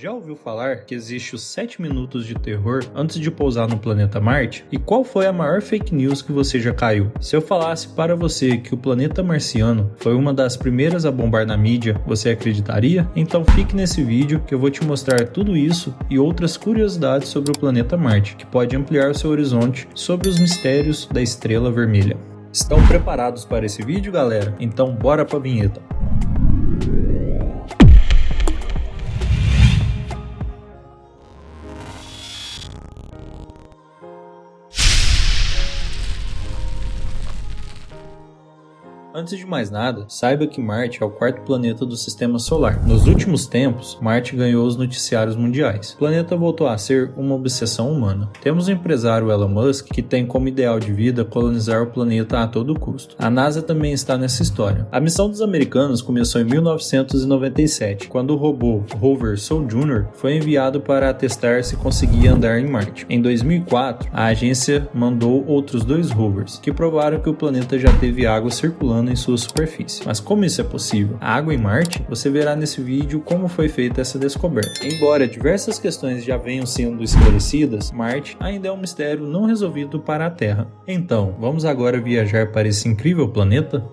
Já ouviu falar que existe os 7 minutos de terror antes de pousar no planeta Marte? E qual foi a maior fake news que você já caiu? Se eu falasse para você que o planeta marciano foi uma das primeiras a bombar na mídia, você acreditaria? Então fique nesse vídeo que eu vou te mostrar tudo isso e outras curiosidades sobre o planeta Marte, que pode ampliar o seu horizonte sobre os mistérios da estrela vermelha. Estão preparados para esse vídeo, galera? Então bora pra vinheta! Antes de mais nada, saiba que Marte é o quarto planeta do Sistema Solar. Nos últimos tempos, Marte ganhou os noticiários mundiais. O planeta voltou a ser uma obsessão humana. Temos o empresário Elon Musk, que tem como ideal de vida colonizar o planeta a todo custo. A NASA também está nessa história. A missão dos americanos começou em 1997, quando o robô rover Sojourner foi enviado para testar se conseguia andar em Marte. Em 2004, a agência mandou outros 2 rovers, que provaram que o planeta já teve água circulando em sua superfície. Mas como isso é possível? A água em Marte? Você verá nesse vídeo como foi feita essa descoberta. Embora diversas questões já venham sendo esclarecidas, Marte ainda é um mistério não resolvido para a Terra. Então, vamos agora viajar para esse incrível planeta?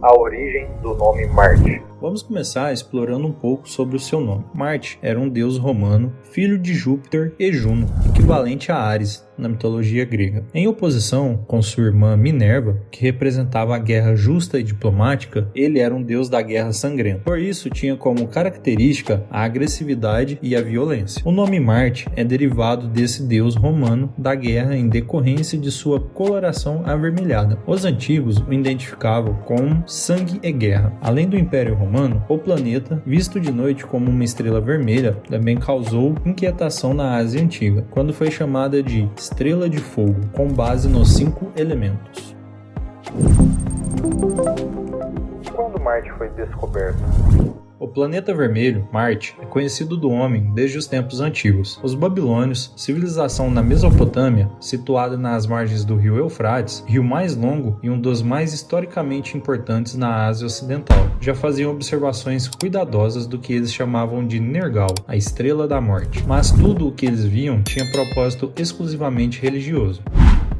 A origem do nome Marte. Vamos começar explorando um pouco sobre o seu nome. Marte era um deus romano, filho de Júpiter e Juno, equivalente a Ares na mitologia grega. Em oposição com sua irmã Minerva, que representava a guerra justa e diplomática, ele era um deus da guerra sangrenta. Por isso, tinha como característica a agressividade e a violência. O nome Marte é derivado desse deus romano da guerra em decorrência de sua coloração avermelhada. Os antigos o identificavam com sangue e guerra. Além do Império Romano, o planeta, visto de noite como uma estrela vermelha, também causou inquietação na Ásia Antiga, quando foi chamada de Estrela de Fogo, com base nos 5 elementos. Quando Marte foi descoberto? O planeta vermelho, Marte, é conhecido do homem desde os tempos antigos. Os babilônios, civilização na Mesopotâmia, situada nas margens do rio Eufrates, rio mais longo e um dos mais historicamente importantes na Ásia Ocidental, já faziam observações cuidadosas do que eles chamavam de Nergal, a estrela da morte. Mas tudo o que eles viam tinha propósito exclusivamente religioso.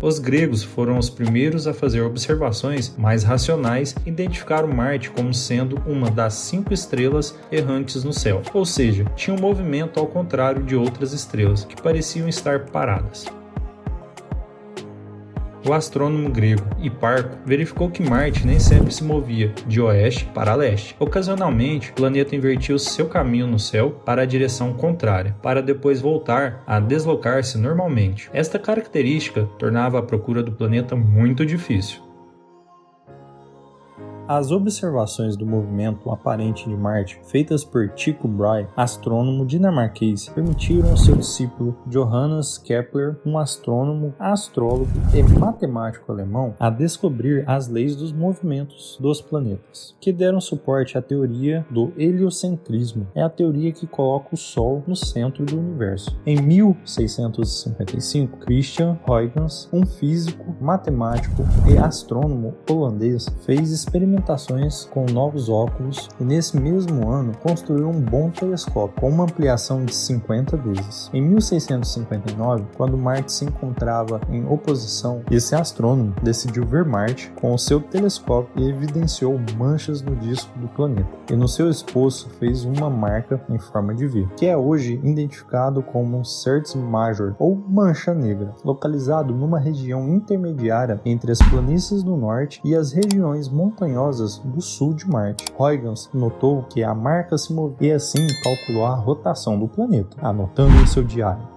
Os gregos foram os primeiros a fazer observações mais racionais e identificaram Marte como sendo uma das 5 estrelas errantes no céu, ou seja, tinha um movimento ao contrário de outras estrelas, que pareciam estar paradas. O astrônomo grego Hiparco verificou que Marte nem sempre se movia de oeste para leste. Ocasionalmente, o planeta invertia seu caminho no céu para a direção contrária, para depois voltar a deslocar-se normalmente. Esta característica tornava a procura do planeta muito difícil. As observações do movimento aparente de Marte, feitas por Tycho Brahe, astrônomo dinamarquês, permitiram ao seu discípulo Johannes Kepler, um astrônomo, astrólogo e matemático alemão, a descobrir as leis dos movimentos dos planetas, que deram suporte à teoria do heliocentrismo. É a teoria que coloca o Sol no centro do universo. Em 1655, Christian Huygens, um físico, matemático e astrônomo holandês, fez experimentações com novos óculos e nesse mesmo ano construiu um bom telescópio com uma ampliação de 50 vezes. Em 1659, quando Marte se encontrava em oposição, esse astrônomo decidiu ver Marte com o seu telescópio e evidenciou manchas no disco do planeta. E no seu esboço fez uma marca em forma de V, que é hoje identificado como Certes Major ou Mancha Negra, localizado numa região intermediária entre as planícies do norte e as regiões montanhosas do sul de Marte. Huygens notou que a marca se movia e assim calculou a rotação do planeta, anotando em seu diário: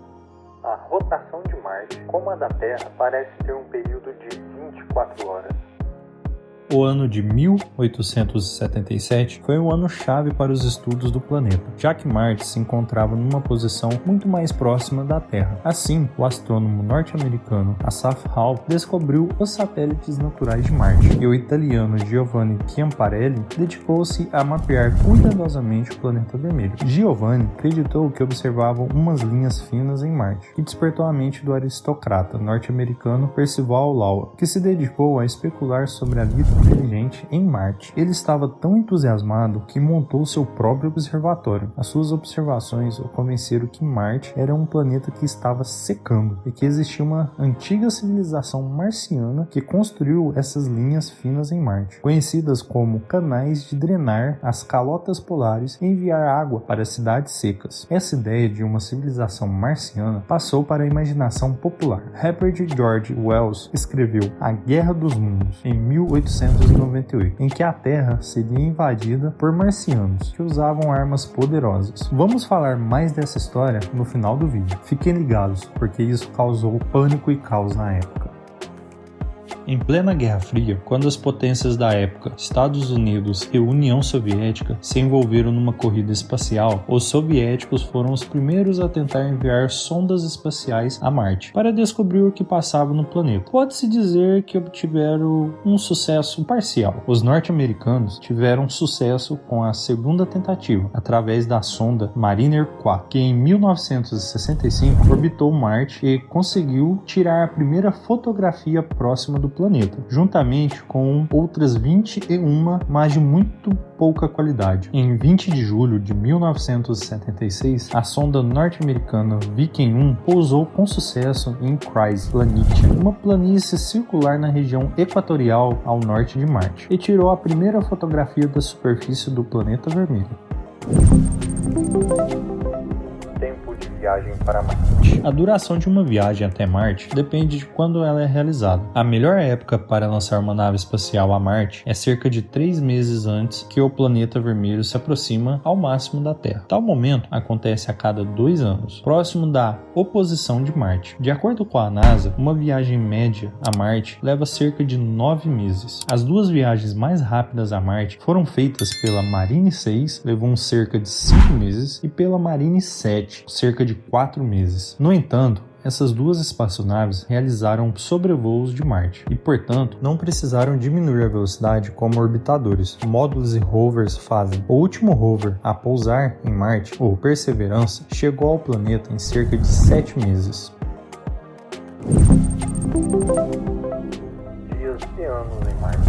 a rotação de Marte, como a da Terra, parece ter um período de 24 horas. O ano de 1877 foi um ano chave para os estudos do planeta, já que Marte se encontrava numa posição muito mais próxima da Terra. Assim, o astrônomo norte-americano Asaph Hall descobriu os satélites naturais de Marte, e o italiano Giovanni Chiamparelli dedicou-se a mapear cuidadosamente o planeta vermelho. Giovanni acreditou que observavam umas linhas finas em Marte, que despertou a mente do aristocrata norte-americano Percival Lowell, que se dedicou a especular sobre a vida inteligente em Marte. Ele estava tão entusiasmado que montou seu próprio observatório. As suas observações o convenceram que Marte era um planeta que estava secando e que existia uma antiga civilização marciana que construiu essas linhas finas em Marte, conhecidas como canais de drenar as calotas polares e enviar água para cidades secas. Essa ideia de uma civilização marciana passou para a imaginação popular. Herbert George Wells escreveu A Guerra dos Mundos em 1898, em que a Terra seria invadida por marcianos que usavam armas poderosas. Vamos falar mais dessa história no final do vídeo. Fiquem ligados, porque isso causou pânico e caos na época. Em plena Guerra Fria, quando as potências da época, Estados Unidos e União Soviética, se envolveram numa corrida espacial, os soviéticos foram os primeiros a tentar enviar sondas espaciais a Marte para descobrir o que passava no planeta. Pode-se dizer que obtiveram um sucesso parcial. Os norte-americanos tiveram sucesso com a segunda tentativa, através da sonda Mariner 4, que em 1965 orbitou Marte e conseguiu tirar a primeira fotografia próxima do planeta, juntamente com outras 21, mas de muito pouca qualidade. Em 20 de julho de 1976, a sonda norte-americana Viking 1 pousou com sucesso em Chryse Planitia, uma planície circular na região equatorial ao norte de Marte, e tirou a primeira fotografia da superfície do planeta vermelho. Viagem para Marte. A duração de uma viagem até Marte depende de quando ela é realizada. A melhor época para lançar uma nave espacial a Marte é cerca de 3 meses antes que o planeta vermelho se aproxima ao máximo da Terra. Tal momento acontece a cada 2 anos, próximo da oposição de Marte. De acordo com a NASA, uma viagem média a Marte leva cerca de 9 meses. As 2 viagens mais rápidas a Marte foram feitas pela Marine 6, levou cerca de 5 meses, e pela Marine 7, cerca de 4 meses. No entanto, essas 2 espaçonaves realizaram sobrevoos de Marte e, portanto, não precisaram diminuir a velocidade como orbitadores, módulos e rovers fazem. O último rover a pousar em Marte, o Perseverance, chegou ao planeta em cerca de 7 meses. Dias e anos em Marte.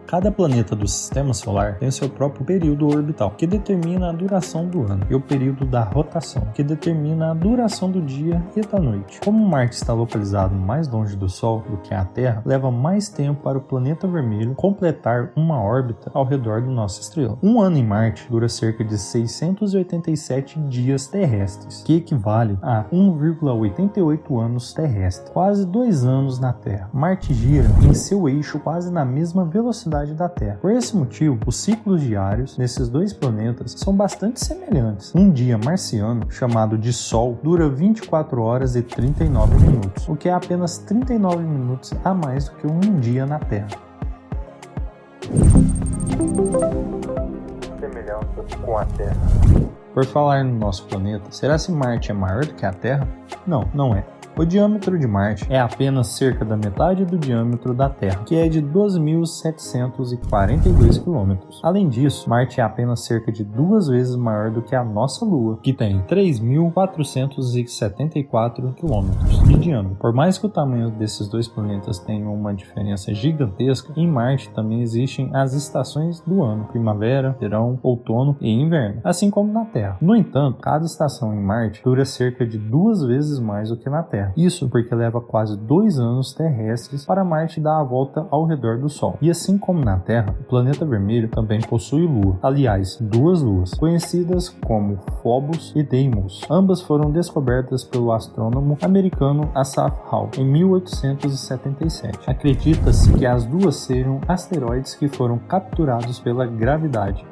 Cada planeta do Sistema Solar tem seu próprio período orbital, que determina a duração do ano, e o período da rotação, que determina a duração do dia e da noite. Como Marte está localizado mais longe do Sol do que a Terra, leva mais tempo para o planeta vermelho completar uma órbita ao redor da nossa estrela. Um ano em Marte dura cerca de 687 dias terrestres, que equivale a 1,88 anos terrestres, quase 2 anos na Terra. Marte gira em seu eixo quase na mesma velocidade da Terra. Por esse motivo, os ciclos diários nesses 2 planetas são bastante semelhantes. Um dia marciano, chamado de Sol, dura 24 horas e 39 minutos, o que é apenas 39 minutos a mais do que um dia na Terra. Semelhanças com a Terra. Por falar no nosso planeta, será se Marte é maior do que a Terra? Não, não é. O diâmetro de Marte é apenas cerca da metade do diâmetro da Terra, que é de 12.742 km. Além disso, Marte é apenas cerca de 2 vezes maior do que a nossa Lua, que tem 3.474 km de diâmetro. Por mais que o tamanho desses 2 planetas tenha uma diferença gigantesca, em Marte também existem as estações do ano: primavera, verão, outono e inverno, assim como na Terra. No entanto, cada estação em Marte dura cerca de 2 vezes mais do que na Terra. Isso porque leva quase 2 anos terrestres para Marte dar a volta ao redor do Sol. E assim como na Terra, o planeta vermelho também possui lua. Aliás, 2 luas, conhecidas como Phobos e Deimos. Ambas foram descobertas pelo astrônomo americano Asaph Hall em 1877. Acredita-se que as 2 sejam asteroides que foram capturados pela gravidade.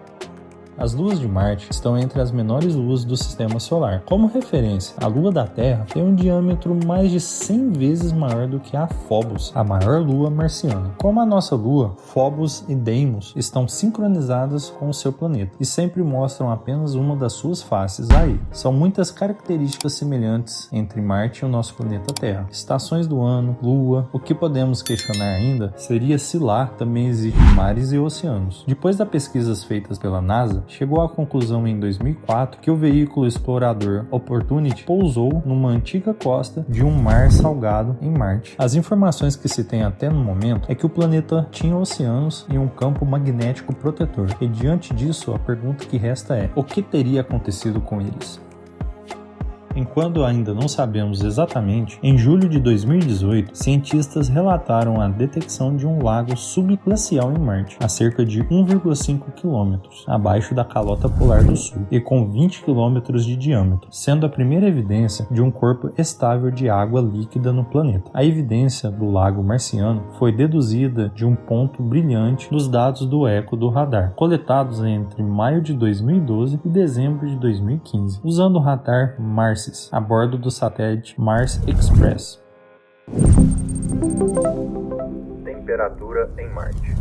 As luas de Marte estão entre as menores luas do Sistema Solar. Como referência, a lua da Terra tem um diâmetro mais de 100 vezes maior do que a Phobos, a maior lua marciana. Como a nossa lua, Phobos e Deimos estão sincronizadas com o seu planeta e sempre mostram apenas uma das suas faces a ele. São muitas características semelhantes entre Marte e o nosso planeta Terra. Estações do ano, lua. O que podemos questionar ainda seria se lá também existem mares e oceanos. Depois das pesquisas feitas pela NASA, chegou à conclusão em 2004 que o veículo explorador Opportunity pousou numa antiga costa de um mar salgado em Marte. As informações que se tem até no momento é que o planeta tinha oceanos e um campo magnético protetor. E diante disso, a pergunta que resta é: o que teria acontecido com eles? Enquanto ainda não sabemos exatamente, em julho de 2018, cientistas relataram a detecção de um lago subglacial em Marte, a cerca de 1,5 km abaixo da calota polar do Sul e com 20 km de diâmetro, sendo a primeira evidência de um corpo estável de água líquida no planeta. A evidência do lago marciano foi deduzida de um ponto brilhante dos dados do eco do radar, coletados entre maio de 2012 e dezembro de 2015, usando o radar MARCIS a bordo do satélite Mars Express. Temperatura em Marte.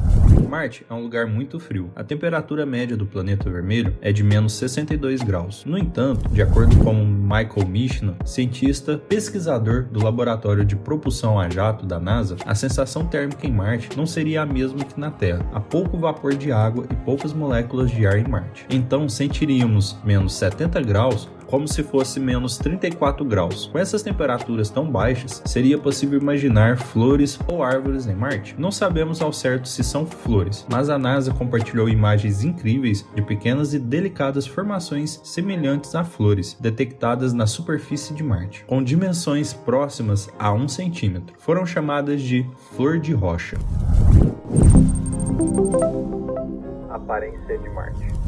Marte é um lugar muito frio. A temperatura média do planeta vermelho é de menos 62 graus. No entanto, de acordo com Michael Michener, cientista pesquisador do Laboratório de Propulsão a Jato da NASA, a sensação térmica em Marte não seria a mesma que na Terra. Há pouco vapor de água e poucas moléculas de ar em Marte. Então sentiríamos menos 70 graus como se fosse menos 34 graus. Com essas temperaturas tão baixas, seria possível imaginar flores ou árvores em Marte? Não sabemos ao certo se são flores, mas a NASA compartilhou imagens incríveis de pequenas e delicadas formações semelhantes a flores, detectadas na superfície de Marte, com dimensões próximas a 1 centímetro. Foram chamadas de flor de rocha. Aparência de Marte.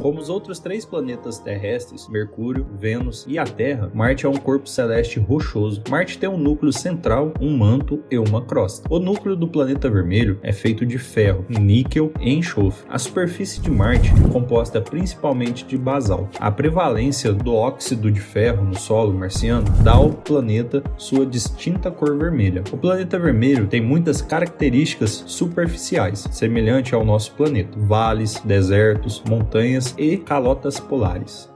Como os outros 3 planetas terrestres, Mercúrio, Vênus e a Terra, Marte é um corpo celeste rochoso. Marte tem um núcleo central, um manto e uma crosta. O núcleo do planeta vermelho é feito de ferro, níquel e enxofre. A superfície de Marte é composta principalmente de basalto. A prevalência do óxido de ferro no solo marciano dá ao planeta sua distinta cor vermelha. O planeta vermelho tem muitas características superficiais, semelhante ao nosso planeta: vales, desertos, montanhas e calotas polares.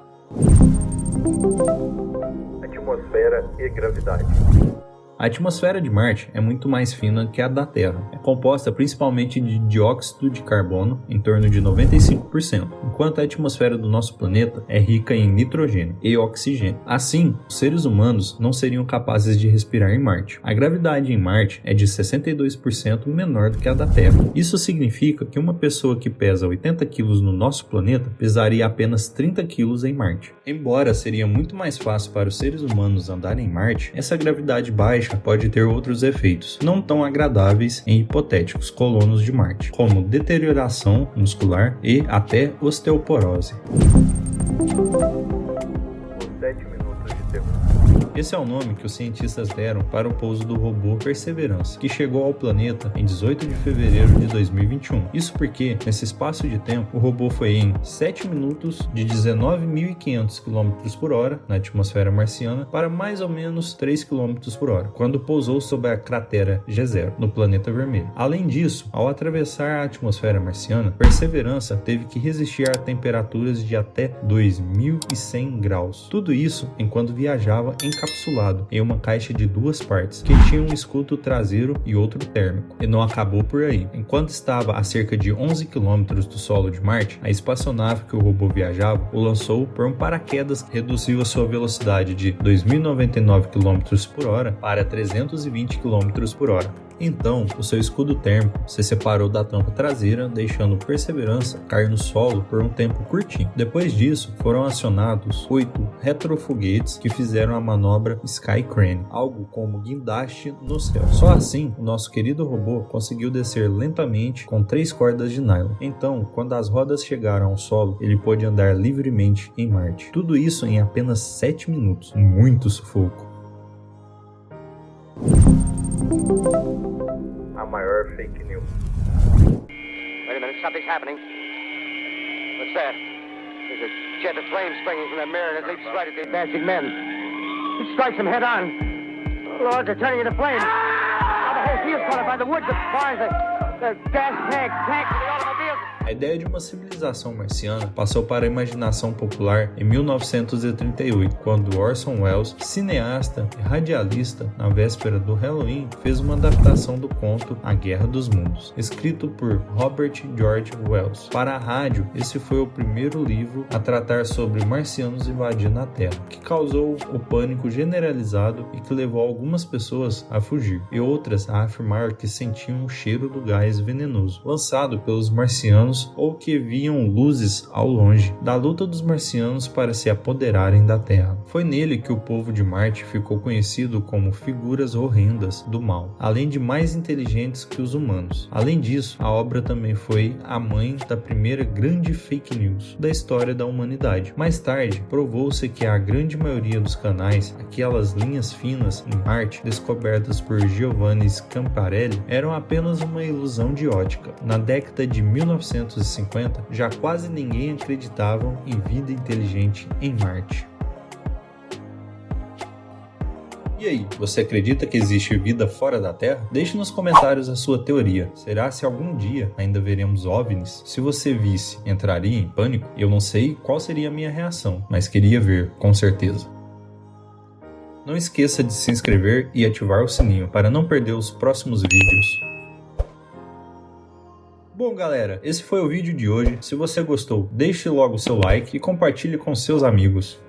Atmosfera e gravidade. A atmosfera de Marte é muito mais fina que a da Terra. É composta principalmente de dióxido de carbono, em torno de 95%, enquanto a atmosfera do nosso planeta é rica em nitrogênio e oxigênio. Assim, os seres humanos não seriam capazes de respirar em Marte. A gravidade em Marte é de 62% menor do que a da Terra. Isso significa que uma pessoa que pesa 80 kg no nosso planeta pesaria apenas 30 kg em Marte. Embora seria muito mais fácil para os seres humanos andarem em Marte, essa gravidade baixa pode ter outros efeitos não tão agradáveis em hipotéticos colonos de Marte, como deterioração muscular e até osteoporose. Os 7 minutos de terror. Esse é o nome que os cientistas deram para o pouso do robô Perseverance, que chegou ao planeta em 18 de fevereiro de 2021. Isso porque, nesse espaço de tempo, o robô foi em 7 minutos de 19.500 km por hora na atmosfera marciana para mais ou menos 3 km por hora, quando pousou sobre a cratera G0, no planeta vermelho. Além disso, ao atravessar a atmosfera marciana, Perseverance teve que resistir a temperaturas de até 2.100 graus. Tudo isso enquanto viajava encapsulado em uma caixa de 2 partes, que tinha um escudo traseiro e outro térmico. E não acabou por aí. Enquanto estava a cerca de 11 km do solo de Marte, a espaçonave que o robô viajava o lançou por um paraquedas que reduziu a sua velocidade de 2.099 km por hora para 320 km por hora. Então, o seu escudo térmico se separou da tampa traseira, deixando Perseverance cair no solo por um tempo curtinho. Depois disso, foram acionados 8 retrofoguetes que fizeram a manobra Sky Crane, algo como guindaste no céu. Só assim, o nosso querido robô conseguiu descer lentamente com 3 cordas de nylon. Então, quando as rodas chegaram ao solo, ele pôde andar livremente em Marte. Tudo isso em apenas 7 minutos. Muito sufoco. A maior fake news. Wait a minute, something's happening. What's that? There's a jet of flame springing from that mirror, and it leaps right at the advancing men. It strikes them head on. Lord, they're turning into flames. Now the whole field's caught up by the woods, the barns, the gas tanks, the automobiles. A ideia de uma civilização marciana passou para a imaginação popular em 1938, quando Orson Welles, cineasta e radialista, na véspera do Halloween, fez uma adaptação do conto A Guerra dos Mundos, escrito por Robert George Wells. Para a rádio, esse foi o primeiro livro a tratar sobre marcianos invadindo a Terra, que causou o pânico generalizado e que levou algumas pessoas a fugir, e outras a afirmar que sentiam o cheiro do gás venenoso, lançado pelos marcianos ou que viam luzes ao longe, da luta dos marcianos para se apoderarem da Terra. Foi nele que o povo de Marte ficou conhecido como figuras horrendas do mal, além de mais inteligentes que os humanos. Além disso, a obra também foi a mãe da primeira grande fake news da história da humanidade. Mais tarde, provou-se que a grande maioria dos canais, aquelas linhas finas em Marte descobertas por Giovanni Schiaparelli, eram apenas uma ilusão de ótica. Na década de 1950, já quase ninguém acreditava em vida inteligente em Marte. E aí, você acredita que existe vida fora da Terra? Deixe nos comentários a sua teoria. Será se algum dia ainda veremos OVNIs? Se você visse, entraria em pânico? Eu não sei qual seria a minha reação, mas queria ver, com certeza. Não esqueça de se inscrever e ativar o sininho para não perder os próximos vídeos. Bom galera, esse foi o vídeo de hoje. Se você gostou, deixe logo seu like e compartilhe com seus amigos.